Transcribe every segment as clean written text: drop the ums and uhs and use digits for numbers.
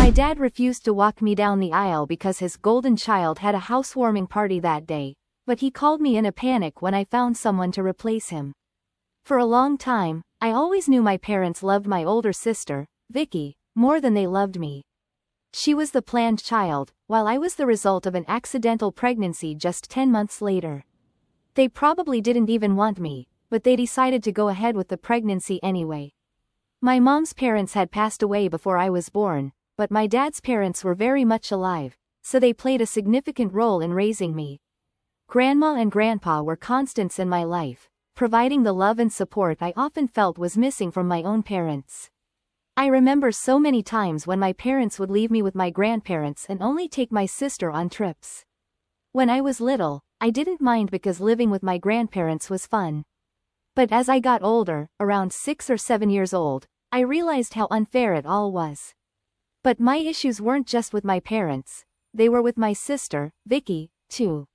My dad refused to walk me down the aisle because his golden child had a housewarming party that day, but he called me in a panic when I found someone to replace him. For a long time, I always knew my parents loved my older sister, Vicky, more than they loved me. She was the planned child, while I was the result of an accidental pregnancy just 10 months later. They probably didn't even want me, but they decided to go ahead with the pregnancy anyway. My mom's parents had passed away before I was born, but my dad's parents were very much alive, so they played a significant role in raising me. Grandma and grandpa were constants in my life, providing the love and support I often felt was missing from my own parents. I remember so many times when my parents would leave me with my grandparents and only take my sister on trips. When I was little, I didn't mind because living with my grandparents was fun. But as I got older, around 6 or 7 years old, I realized how unfair it all was. But my issues weren't just with my parents, they were with my sister, Vicky, too.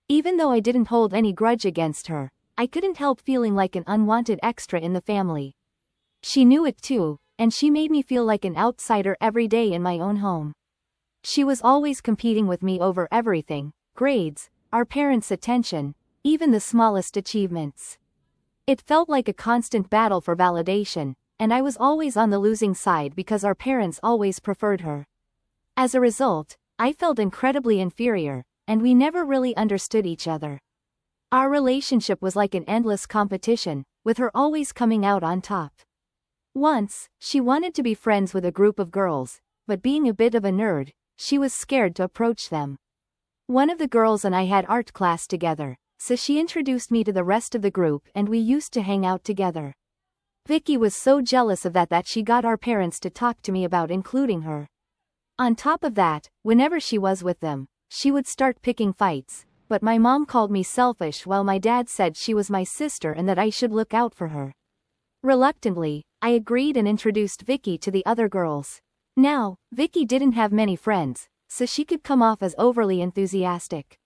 Even though I didn't hold any grudge against her, I couldn't help feeling like an unwanted extra in the family. She knew it too, and she made me feel like an outsider every day in my own home. She was always competing with me over everything: grades, our parents' attention, even the smallest achievements. It felt like a constant battle for validation, and I was always on the losing side because our parents always preferred her. As a result, I felt incredibly inferior, and we never really understood each other. Our relationship was like an endless competition, with her always coming out on top. Once, she wanted to be friends with a group of girls, but being a bit of a nerd, she was scared to approach them. One of the girls and I had art class together, so she introduced me to the rest of the group and we used to hang out together. Vicky was so jealous of that she got our parents to talk to me about including her. On top of that, whenever she was with them, she would start picking fights, but my mom called me selfish while my dad said she was my sister and that I should look out for her. Reluctantly, I agreed and introduced Vicky to the other girls. Now, Vicky didn't have many friends, so she could come off as overly enthusiastic.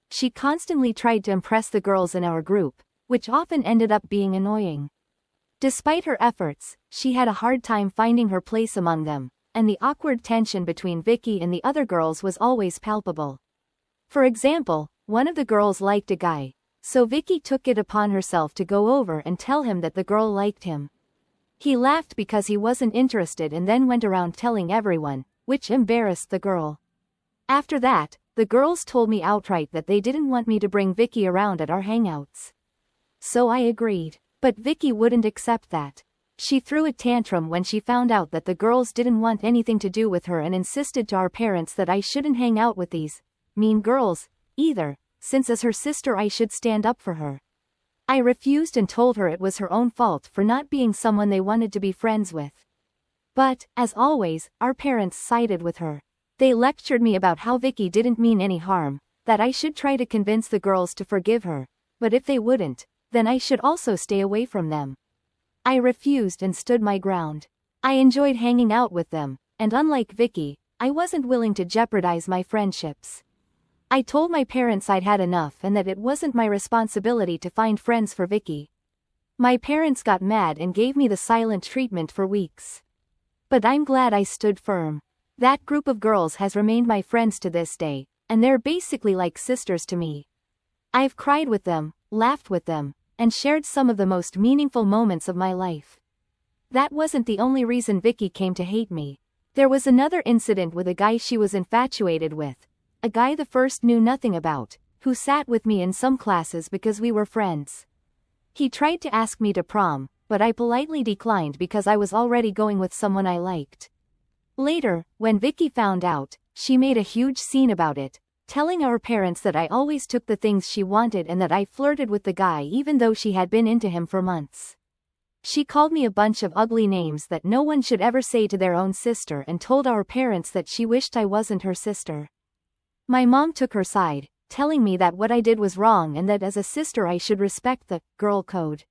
She constantly tried to impress the girls in our group, which often ended up being annoying. Despite her efforts, she had a hard time finding her place among them, and the awkward tension between Vicky and the other girls was always palpable. For example, one of the girls liked a guy, so Vicky took it upon herself to go over and tell him that the girl liked him. He laughed because he wasn't interested and then went around telling everyone, which embarrassed the girl. After that, the girls told me outright that they didn't want me to bring Vicky around at our hangouts. So I agreed, but Vicky wouldn't accept that. She threw a tantrum when she found out that the girls didn't want anything to do with her and insisted to our parents that I shouldn't hang out with these mean girls either, since as her sister I should stand up for her. I refused and told her it was her own fault for not being someone they wanted to be friends with. But, as always, our parents sided with her. They lectured me about how Vicky didn't mean any harm, that I should try to convince the girls to forgive her, but if they wouldn't, then I should also stay away from them. I refused and stood my ground. I enjoyed hanging out with them, and unlike Vicky, I wasn't willing to jeopardize my friendships. I told my parents I'd had enough and that it wasn't my responsibility to find friends for Vicky. My parents got mad and gave me the silent treatment for weeks. But I'm glad I stood firm. That group of girls has remained my friends to this day, and they're basically like sisters to me. I've cried with them, laughed with them, and shared some of the most meaningful moments of my life. That wasn't the only reason Vicky came to hate me. There was another incident with a guy she was infatuated with, a guy the first knew nothing about, who sat with me in some classes because we were friends. He tried to ask me to prom, but I politely declined because I was already going with someone I liked. Later, when Vicky found out, she made a huge scene about it, telling our parents that I always took the things she wanted and that I flirted with the guy even though she had been into him for months. She called me a bunch of ugly names that no one should ever say to their own sister and told our parents that she wished I wasn't her sister. My mom took her side, telling me that what I did was wrong and that as a sister I should respect the girl code.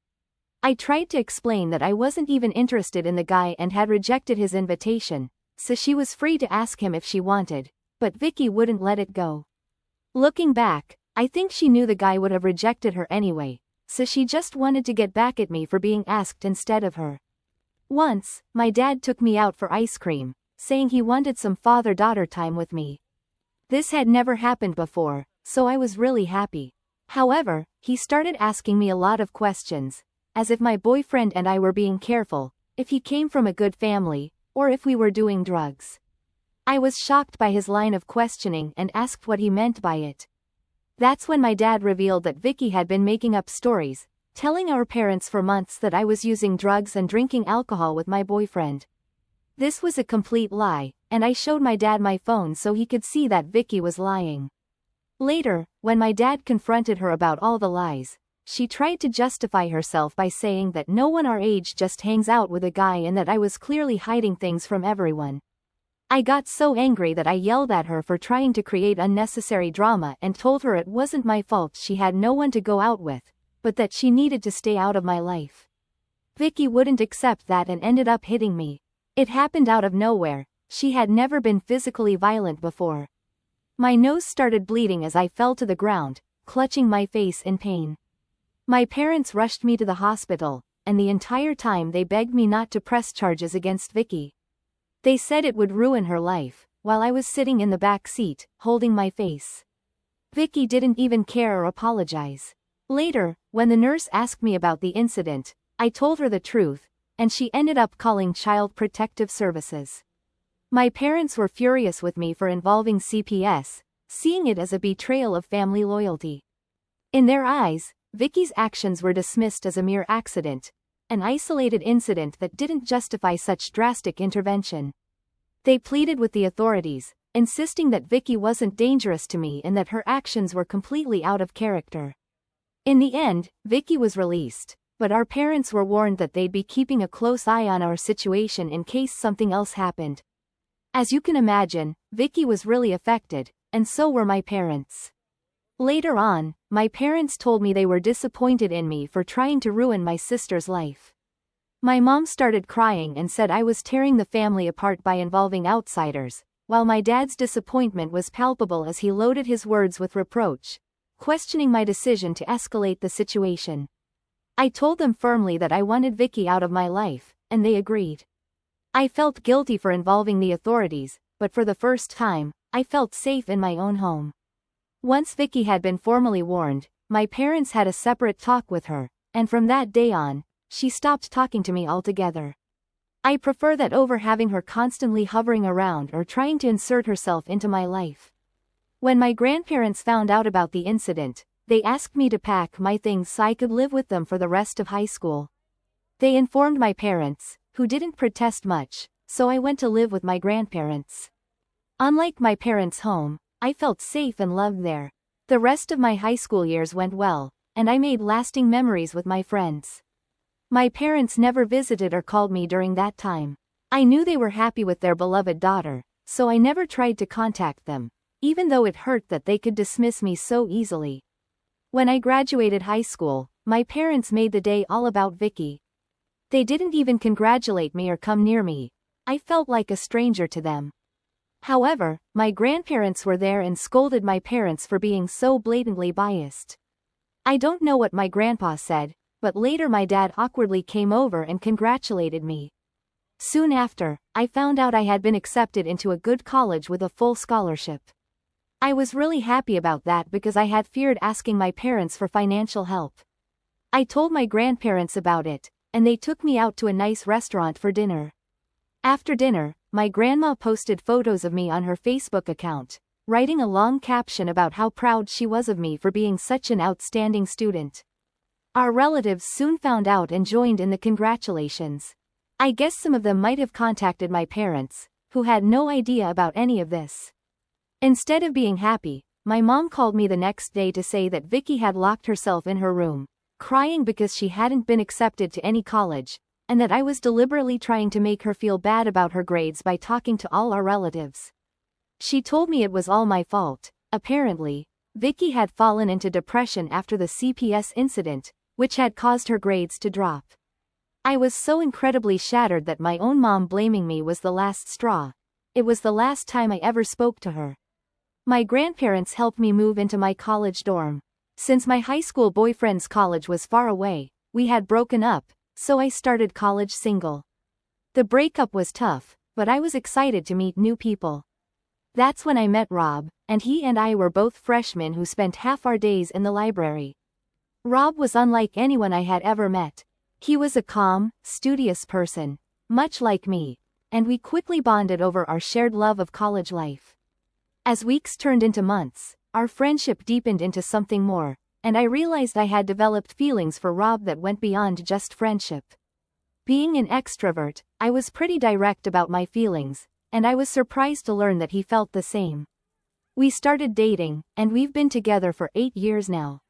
I tried to explain that I wasn't even interested in the guy and had rejected his invitation, so she was free to ask him if she wanted, but Vicky wouldn't let it go. Looking back, I think she knew the guy would have rejected her anyway, so she just wanted to get back at me for being asked instead of her. Once, my dad took me out for ice cream, saying he wanted some father-daughter time with me. This had never happened before, so I was really happy. However, he started asking me a lot of questions, as if my boyfriend and I were being careful, if he came from a good family, or if we were doing drugs. I was shocked by his line of questioning and asked what he meant by it. That's when my dad revealed that Vicky had been making up stories, telling our parents for months that I was using drugs and drinking alcohol with my boyfriend. This was a complete lie, and I showed my dad my phone so he could see that Vicky was lying. Later, when my dad confronted her about all the lies, she tried to justify herself by saying that no one our age just hangs out with a guy and that I was clearly hiding things from everyone. I got so angry that I yelled at her for trying to create unnecessary drama and told her it wasn't my fault she had no one to go out with, but that she needed to stay out of my life. Vicky wouldn't accept that and ended up hitting me. It happened out of nowhere. She had never been physically violent before. My nose started bleeding as I fell to the ground, clutching my face in pain. My parents rushed me to the hospital, and the entire time they begged me not to press charges against Vicky. They said it would ruin her life, while I was sitting in the back seat, holding my face. Vicky didn't even care or apologize. Later, when the nurse asked me about the incident, I told her the truth, and she ended up calling Child Protective Services. My parents were furious with me for involving CPS, seeing it as a betrayal of family loyalty. In their eyes, Vicky's actions were dismissed as a mere accident, an isolated incident that didn't justify such drastic intervention. They pleaded with the authorities, insisting that Vicky wasn't dangerous to me and that her actions were completely out of character. In the end, Vicky was released, but our parents were warned that they'd be keeping a close eye on our situation in case something else happened. As you can imagine, Vicky was really affected, and so were my parents. Later on, my parents told me they were disappointed in me for trying to ruin my sister's life. My mom started crying and said I was tearing the family apart by involving outsiders, while my dad's disappointment was palpable as he loaded his words with reproach, questioning my decision to escalate the situation. I told them firmly that I wanted Vicky out of my life, and they agreed. I felt guilty for involving the authorities, but for the first time, I felt safe in my own home. Once Vicky had been formally warned, my parents had a separate talk with her, and from that day on, she stopped talking to me altogether. I prefer that over having her constantly hovering around or trying to insert herself into my life. When my grandparents found out about the incident, they asked me to pack my things so I could live with them for the rest of high school. They informed my parents, who didn't protest much, so I went to live with my grandparents. Unlike my parents' home, I felt safe and loved there. The rest of my high school years went well, and I made lasting memories with my friends. My parents never visited or called me during that time. I knew they were happy with their beloved daughter, so I never tried to contact them, even though it hurt that they could dismiss me so easily. When I graduated high school, my parents made the day all about Vicky. They didn't even congratulate me or come near me. I felt like a stranger to them. However, my grandparents were there and scolded my parents for being so blatantly biased. I don't know what my grandpa said, but later my dad awkwardly came over and congratulated me. Soon after, I found out I had been accepted into a good college with a full scholarship. I was really happy about that because I had feared asking my parents for financial help. I told my grandparents about it, and they took me out to a nice restaurant for dinner. After dinner, my grandma posted photos of me on her Facebook account, writing a long caption about how proud she was of me for being such an outstanding student. Our relatives soon found out and joined in the congratulations. I guess some of them might have contacted my parents, who had no idea about any of this. Instead of being happy, my mom called me the next day to say that Vicky had locked herself in her room, crying because she hadn't been accepted to any college, and that I was deliberately trying to make her feel bad about her grades by talking to all our relatives. She told me it was all my fault. Apparently, Vicky had fallen into depression after the CPS incident, which had caused her grades to drop. I was so incredibly shattered that my own mom blaming me was the last straw. It was the last time I ever spoke to her. My grandparents helped me move into my college dorm. Since my high school boyfriend's college was far away, we had broken up, so I started college single. The breakup was tough, but I was excited to meet new people. That's when I met Rob, and he and I were both freshmen who spent half our days in the library. Rob was unlike anyone I had ever met. He was a calm, studious person, much like me, and we quickly bonded over our shared love of college life. As weeks turned into months, our friendship deepened into something more, and I realized I had developed feelings for Rob that went beyond just friendship. Being an extrovert, I was pretty direct about my feelings, and I was surprised to learn that he felt the same. We started dating, and we've been together for 8 years now.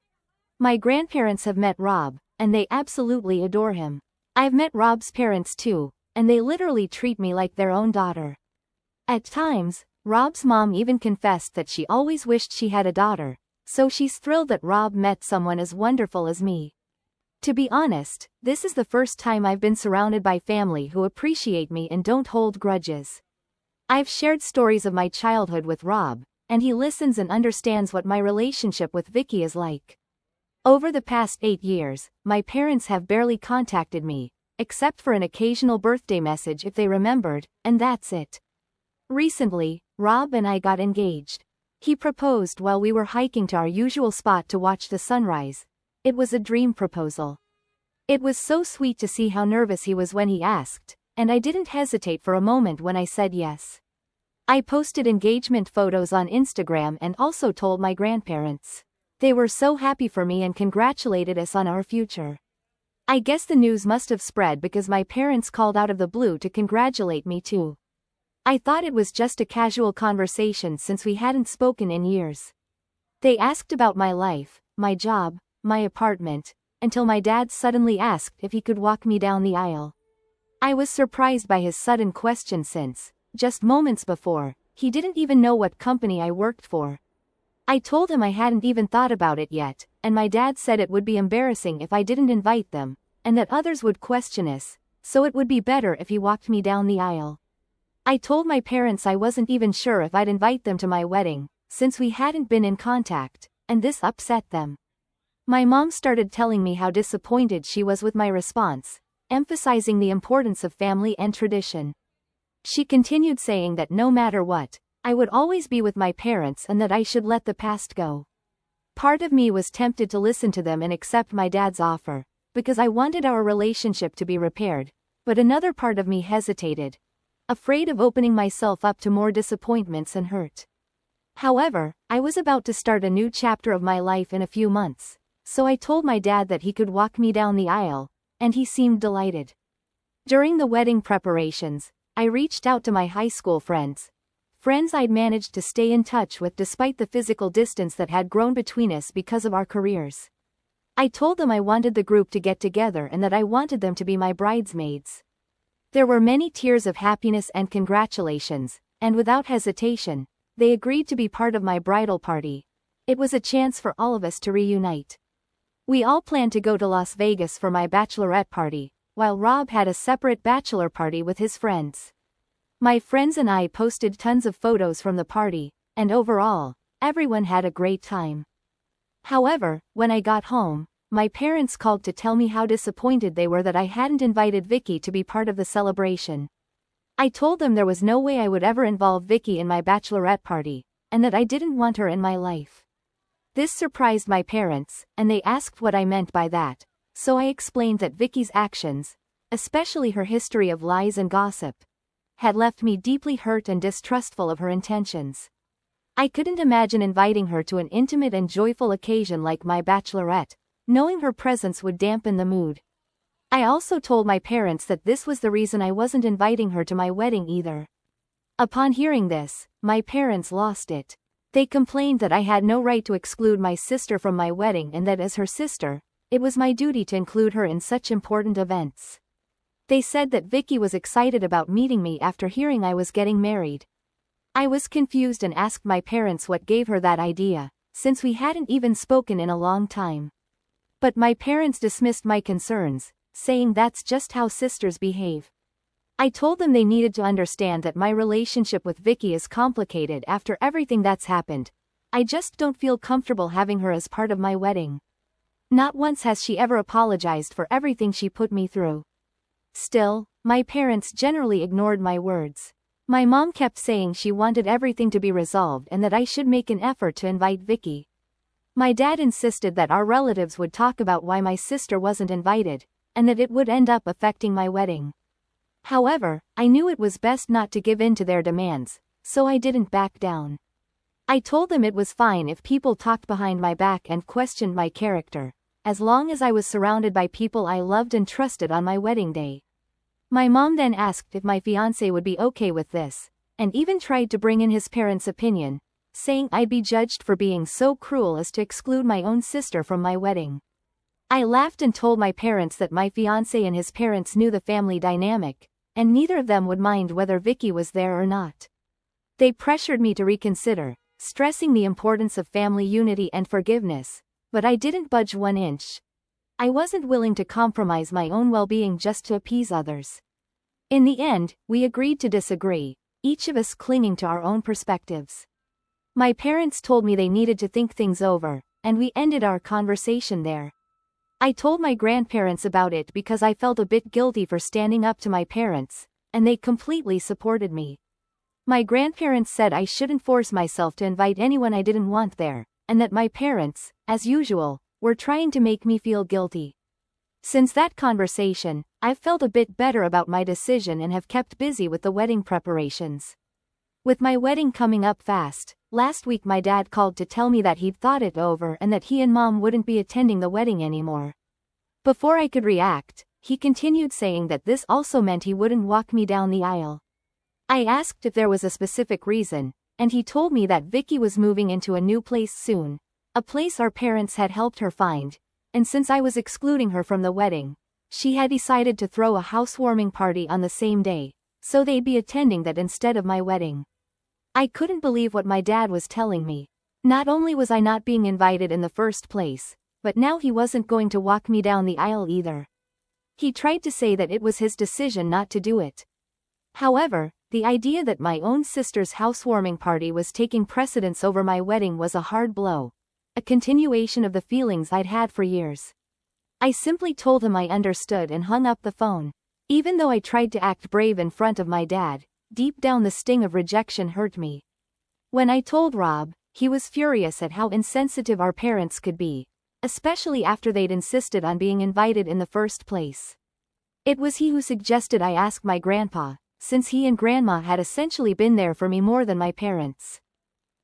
My grandparents have met Rob, and they absolutely adore him. I've met Rob's parents too, and they literally treat me like their own daughter. At times, Rob's mom even confessed that she always wished she had a daughter, so she's thrilled that Rob met someone as wonderful as me. To be honest, this is the first time I've been surrounded by family who appreciate me and don't hold grudges. I've shared stories of my childhood with Rob, and he listens and understands what my relationship with Vicky is like. Over the past 8 years, my parents have barely contacted me, except for an occasional birthday message if they remembered, and that's it. Recently, Rob and I got engaged. He proposed while we were hiking to our usual spot to watch the sunrise. It was a dream proposal. It was so sweet to see how nervous he was when he asked, and I didn't hesitate for a moment when I said yes. I posted engagement photos on Instagram and also told my grandparents. They were so happy for me and congratulated us on our future. I guess the news must have spread because my parents called out of the blue to congratulate me too. I thought it was just a casual conversation since we hadn't spoken in years. They asked about my life, my job, my apartment, until my dad suddenly asked if he could walk me down the aisle. I was surprised by his sudden question since, just moments before, he didn't even know what company I worked for. I told him I hadn't even thought about it yet, and my dad said it would be embarrassing if I didn't invite them, and that others would question us, so it would be better if he walked me down the aisle. I told my parents I wasn't even sure if I'd invite them to my wedding, since we hadn't been in contact, and this upset them. My mom started telling me how disappointed she was with my response, emphasizing the importance of family and tradition. She continued saying that no matter what, I would always be with my parents and that I should let the past go. Part of me was tempted to listen to them and accept my dad's offer, because I wanted our relationship to be repaired, but another part of me hesitated, afraid of opening myself up to more disappointments and hurt. However, I was about to start a new chapter of my life in a few months, so I told my dad that he could walk me down the aisle, and he seemed delighted. During the wedding preparations, I reached out to my high school friends I'd managed to stay in touch with despite the physical distance that had grown between us because of our careers. I told them I wanted the group to get together and that I wanted them to be my bridesmaids. There were many tears of happiness and congratulations, and without hesitation, they agreed to be part of my bridal party. It was a chance for all of us to reunite. We all planned to go to Las Vegas for my bachelorette party, while Rob had a separate bachelor party with his friends. My friends and I posted tons of photos from the party, and overall, everyone had a great time. However, when I got home, my parents called to tell me how disappointed they were that I hadn't invited Vicky to be part of the celebration. I told them there was no way I would ever involve Vicky in my bachelorette party, and that I didn't want her in my life. This surprised my parents, and they asked what I meant by that, so I explained that Vicky's actions, especially her history of lies and gossip, had left me deeply hurt and distrustful of her intentions. I couldn't imagine inviting her to an intimate and joyful occasion like my bachelorette, knowing her presence would dampen the mood. I also told my parents that this was the reason I wasn't inviting her to my wedding either. Upon hearing this, my parents lost it. They complained that I had no right to exclude my sister from my wedding and that as her sister, it was my duty to include her in such important events. They said that Vicky was excited about meeting me after hearing I was getting married. I was confused and asked my parents what gave her that idea, since we hadn't even spoken in a long time. But my parents dismissed my concerns, saying that's just how sisters behave. I told them they needed to understand that my relationship with Vicky is complicated after everything that's happened. I just don't feel comfortable having her as part of my wedding. Not once has she ever apologized for everything she put me through. Still, my parents generally ignored my words. My mom kept saying she wanted everything to be resolved and that I should make an effort to invite Vicky. My dad insisted that our relatives would talk about why my sister wasn't invited, and that it would end up affecting my wedding. However, I knew it was best not to give in to their demands, so I didn't back down. I told them it was fine if people talked behind my back and questioned my character, as long as I was surrounded by people I loved and trusted on my wedding day. My mom then asked if my fiancé would be okay with this, and even tried to bring in his parents' opinion, saying I'd be judged for being so cruel as to exclude my own sister from my wedding. I laughed and told my parents that my fiancé and his parents knew the family dynamic, and neither of them would mind whether Vicky was there or not. They pressured me to reconsider, stressing the importance of family unity and forgiveness, but I didn't budge 1 inch. I wasn't willing to compromise my own well-being just to appease others. In the end, we agreed to disagree, each of us clinging to our own perspectives. My parents told me they needed to think things over, and we ended our conversation there. I told my grandparents about it because I felt a bit guilty for standing up to my parents, and they completely supported me. My grandparents said I shouldn't force myself to invite anyone I didn't want there, and that my parents, as usual, were trying to make me feel guilty. Since that conversation, I've felt a bit better about my decision and have kept busy with the wedding preparations. With my wedding coming up fast, last week my dad called to tell me that he'd thought it over and that he and mom wouldn't be attending the wedding anymore. Before I could react, he continued saying that this also meant he wouldn't walk me down the aisle. I asked if there was a specific reason, and he told me that Vicky was moving into a new place soon, a place our parents had helped her find, and since I was excluding her from the wedding, she had decided to throw a housewarming party on the same day, so they'd be attending that instead of my wedding. I couldn't believe what my dad was telling me. Not only was I not being invited in the first place, but now he wasn't going to walk me down the aisle either. He tried to say that it was his decision not to do it. However, the idea that my own sister's housewarming party was taking precedence over my wedding was a hard blow, a continuation of the feelings I'd had for years. I simply told him I understood and hung up the phone. Even though I tried to act brave in front of my dad, deep down the sting of rejection hurt me. When I told Rob, he was furious at how insensitive our parents could be, especially after they'd insisted on being invited in the first place. It was he who suggested I ask my grandpa, since he and grandma had essentially been there for me more than my parents.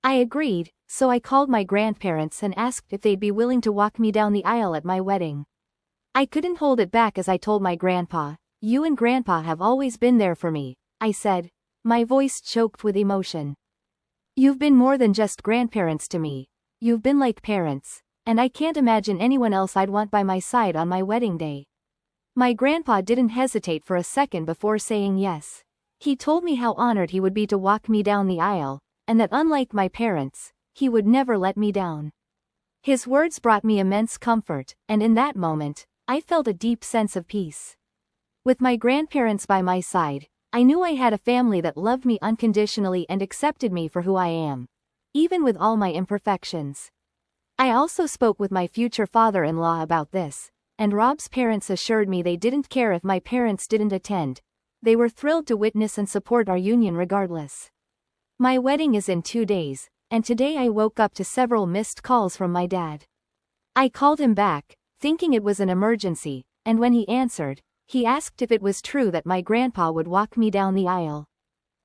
I agreed, so I called my grandparents and asked if they'd be willing to walk me down the aisle at my wedding. I couldn't hold it back as I told my grandpa, "You and grandpa have always been there for me," I said, my voice choked with emotion. "You've been more than just grandparents to me. You've been like parents, and I can't imagine anyone else I'd want by my side on my wedding day." My grandpa didn't hesitate for a second before saying yes. He told me how honored he would be to walk me down the aisle, and that unlike my parents, he would never let me down. His words brought me immense comfort, and in that moment, I felt a deep sense of peace. With my grandparents by my side, I knew I had a family that loved me unconditionally and accepted me for who I am, even with all my imperfections. I also spoke with my future father-in-law about this, and Rob's parents assured me they didn't care if my parents didn't attend. They were thrilled to witness and support our union regardless. My wedding is in 2 days, and today I woke up to several missed calls from my dad. I called him back, thinking it was an emergency, and when he answered, he asked if it was true that my grandpa would walk me down the aisle.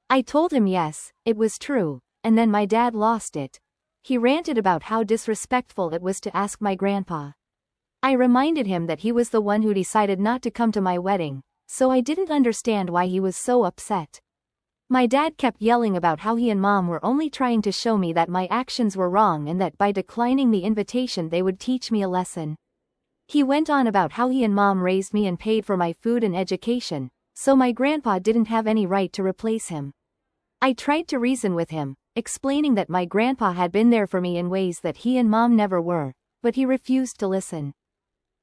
I told him yes, it was true, and then my dad lost it. He ranted about how disrespectful it was to ask my grandpa. I reminded him that he was the one who decided not to come to my wedding, so I didn't understand why he was so upset. My dad kept yelling about how he and mom were only trying to show me that my actions were wrong and that by declining the invitation they would teach me a lesson. He went on about how he and mom raised me and paid for my food and education, so my grandpa didn't have any right to replace him. I tried to reason with him, explaining that my grandpa had been there for me in ways that he and mom never were, but he refused to listen.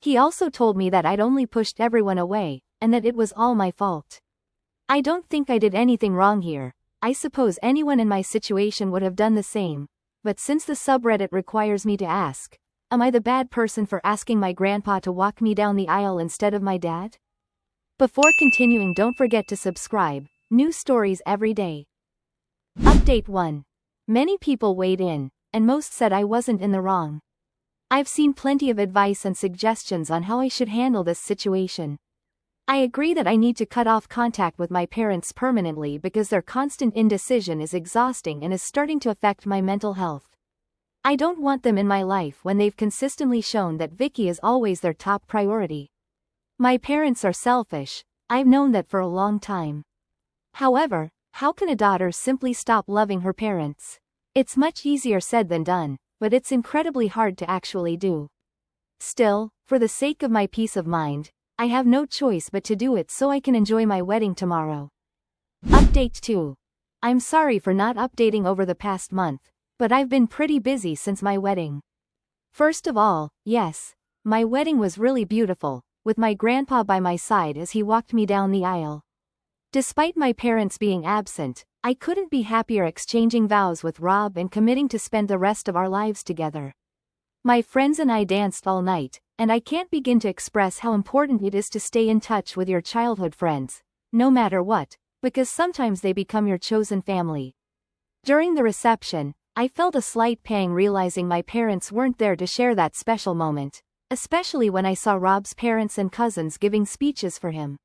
He also told me that I'd only pushed everyone away, and that it was all my fault. I don't think I did anything wrong here. I suppose anyone in my situation would have done the same, but since the subreddit requires me to ask, am I the bad person for asking my grandpa to walk me down the aisle instead of my dad? Before continuing, don't forget to subscribe. New stories every day. Update 1. Many people weighed in, and most said I wasn't in the wrong. I've seen plenty of advice and suggestions on how I should handle this situation. I agree that I need to cut off contact with my parents permanently because their constant indecision is exhausting and is starting to affect my mental health. I don't want them in my life when they've consistently shown that Vicky is always their top priority. My parents are selfish, I've known that for a long time. However, how can a daughter simply stop loving her parents? It's much easier said than done, but it's incredibly hard to actually do. Still, for the sake of my peace of mind, I have no choice but to do it so I can enjoy my wedding tomorrow. Update 2. I'm sorry for not updating over the past month, but I've been pretty busy since my wedding. First of all, yes, my wedding was really beautiful, with my grandpa by my side as he walked me down the aisle. Despite my parents being absent, I couldn't be happier exchanging vows with Rob and committing to spend the rest of our lives together. My friends and I danced all night, and I can't begin to express how important it is to stay in touch with your childhood friends, no matter what, because sometimes they become your chosen family. During the reception, I felt a slight pang realizing my parents weren't there to share that special moment, especially when I saw Rob's parents and cousins giving speeches for him.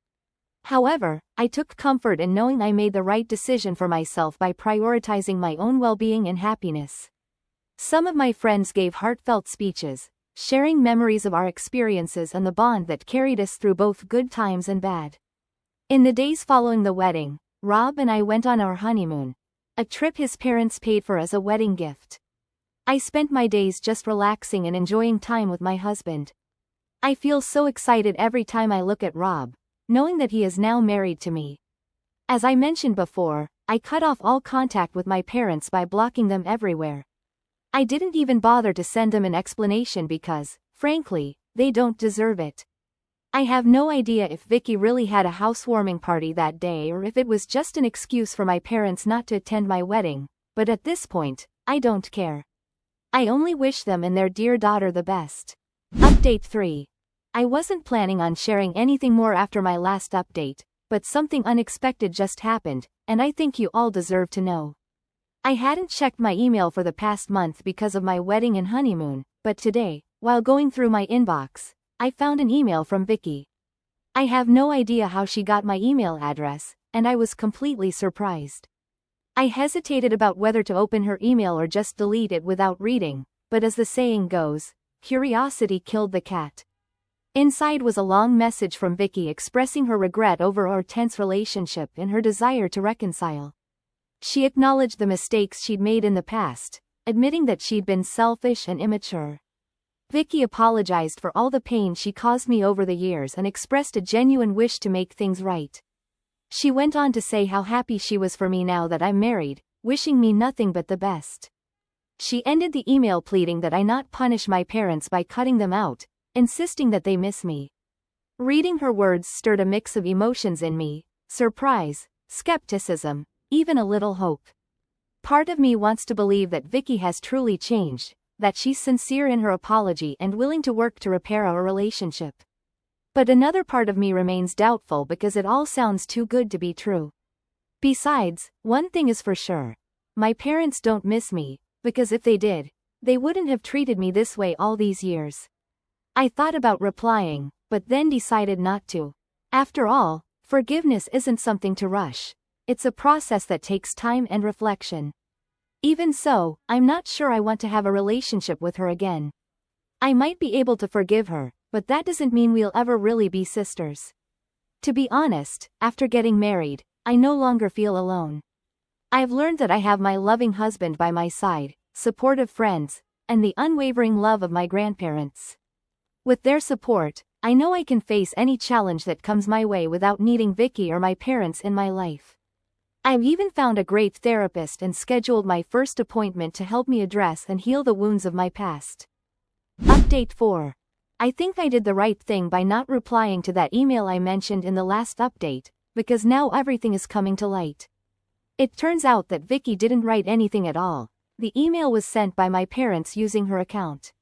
However, I took comfort in knowing I made the right decision for myself by prioritizing my own well-being and happiness. Some of my friends gave heartfelt speeches, sharing memories of our experiences and the bond that carried us through both good times and bad. In the days following the wedding, Rob and I went on our honeymoon, a trip his parents paid for as a wedding gift. I spent my days just relaxing and enjoying time with my husband. I feel so excited every time I look at Rob, knowing that he is now married to me. As I mentioned before, I cut off all contact with my parents by blocking them everywhere. I didn't even bother to send them an explanation because, frankly, they don't deserve it. I have no idea if Vicky really had a housewarming party that day or if it was just an excuse for my parents not to attend my wedding, but at this point, I don't care. I only wish them and their dear daughter the best. Update 3. I wasn't planning on sharing anything more after my last update, but something unexpected just happened, and I think you all deserve to know. I hadn't checked my email for the past month because of my wedding and honeymoon, but today, while going through my inbox, I found an email from Vicky. I have no idea how she got my email address, and I was completely surprised. I hesitated about whether to open her email or just delete it without reading, but as the saying goes, curiosity killed the cat. Inside was a long message from Vicky expressing her regret over our tense relationship and her desire to reconcile. She acknowledged the mistakes she'd made in the past, admitting that she'd been selfish and immature. Vicky apologized for all the pain she caused me over the years and expressed a genuine wish to make things right. She went on to say how happy she was for me now that I'm married, wishing me nothing but the best. She ended the email pleading that I not punish my parents by cutting them out, insisting that they miss me. Reading her words stirred a mix of emotions in me: surprise, skepticism, even a little hope. Part of me wants to believe that Vicky has truly changed, that she's sincere in her apology and willing to work to repair our relationship. But another part of me remains doubtful because it all sounds too good to be true. Besides, one thing is for sure: my parents don't miss me, because if they did, they wouldn't have treated me this way all these years. I thought about replying, but then decided not to. After all, forgiveness isn't something to rush. It's a process that takes time and reflection. Even so, I'm not sure I want to have a relationship with her again. I might be able to forgive her, but that doesn't mean we'll ever really be sisters. To be honest, after getting married, I no longer feel alone. I've learned that I have my loving husband by my side, supportive friends, and the unwavering love of my grandparents. With their support, I know I can face any challenge that comes my way without needing Vicky or my parents in my life. I've even found a great therapist and scheduled my first appointment to help me address and heal the wounds of my past. Update 4. I think I did the right thing by not replying to that email I mentioned in the last update, because now everything is coming to light. It turns out that Vicky didn't write anything at all. The email was sent by my parents using her account.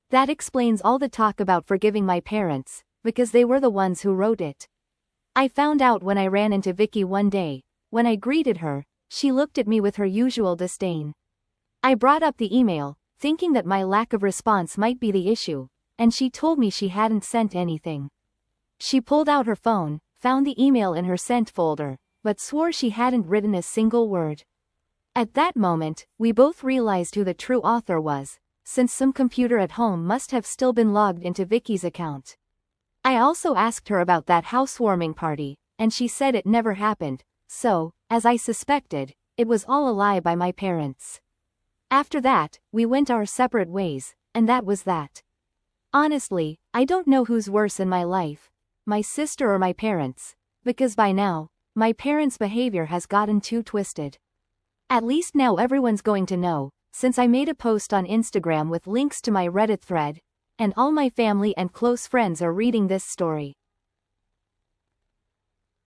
That explains all the talk about forgiving my parents, because they were the ones who wrote it. I found out when I ran into Vicky one day. When I greeted her, she looked at me with her usual disdain. I brought up the email, thinking that my lack of response might be the issue, and she told me she hadn't sent anything. She pulled out her phone, found the email in her sent folder, but swore she hadn't written a single word. At that moment, we both realized who the true author was, since some computer at home must have still been logged into Vicky's account. I also asked her about that housewarming party, and she said it never happened, so, as I suspected, it was all a lie by my parents. After that, we went our separate ways, and that was that. Honestly, I don't know who's worse in my life, my sister or my parents, because by now, my parents' behavior has gotten too twisted. At least now everyone's going to know, since I made a post on Instagram with links to my Reddit thread, and all my family and close friends are reading this story.